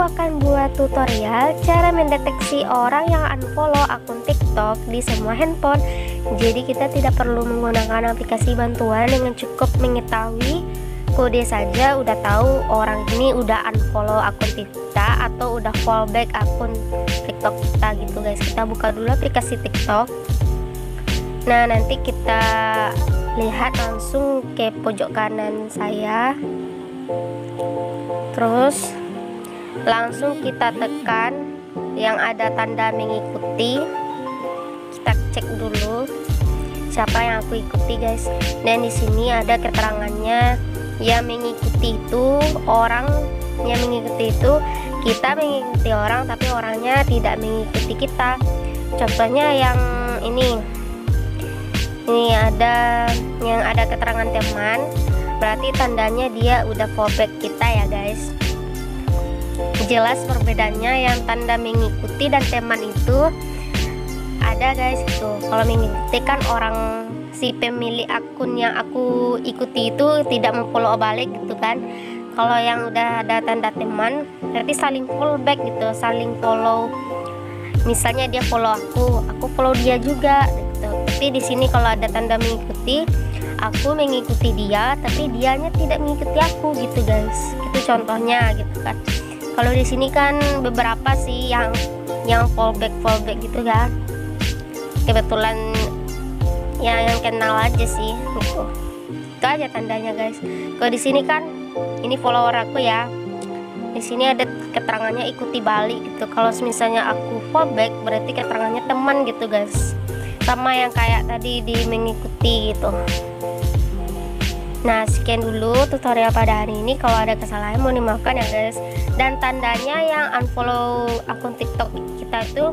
akan buat tutorial cara mendeteksi orang yang unfollow akun TikTok di semua handphone. Jadi kita tidak perlu menggunakan aplikasi bantuan, dengan cukup mengetahui kode saja udah tahu orang ini udah unfollow akun kita atau udah fallback akun TikTok kita gitu guys. Kita buka dulu aplikasi TikTok. Nah, nanti kita lihat langsung ke pojok kanan saya. Terus langsung kita tekan yang ada tanda mengikuti. Kita cek dulu siapa yang aku ikuti guys. Dan di sini ada keterangannya, yang mengikuti itu orang yang mengikuti itu kita mengikuti orang tapi orangnya tidak mengikuti kita. Contohnya yang ini ada yang ada keterangan teman, berarti tandanya dia udah fallback kita ya guys. Jelas perbedaannya, yang tanda mengikuti dan teman itu ada guys itu. Kalau mengikuti kan orang si pemilik akun yang aku ikuti itu tidak memfollow balik gitu kan. Kalau yang udah ada tanda teman berarti saling fallback gitu, saling follow. Misalnya dia follow aku follow dia juga gitu. Tapi di sini kalau ada tanda mengikuti, aku mengikuti dia tapi dianya tidak mengikuti aku gitu guys. Itu contohnya gitu kan. Kalau di sini kan beberapa sih yang fallback gitu kan. Kebetulan ya yang kenal aja sih gitu. Itu aja tandanya guys. Kalau di sini kan ini follower aku ya. Di sini ada keterangannya ikuti balik gitu. Kalau misalnya aku fallback berarti keterangannya teman gitu guys. Sama yang kayak tadi di mengikuti gitu. Nah, sekian dulu tutorial pada hari ini. Kalau ada kesalahan mohon dimaafkan ya guys. Dan tandanya yang unfollow akun TikTok kita itu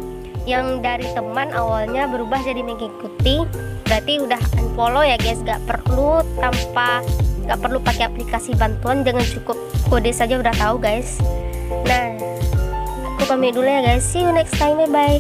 yang dari teman awalnya berubah jadi mengikuti, berarti udah unfollow ya guys. Gak perlu pakai aplikasi bantuan, dengan cukup kode saja udah tahu guys. Nah, aku pamit dulu ya guys. See you next time, bye bye.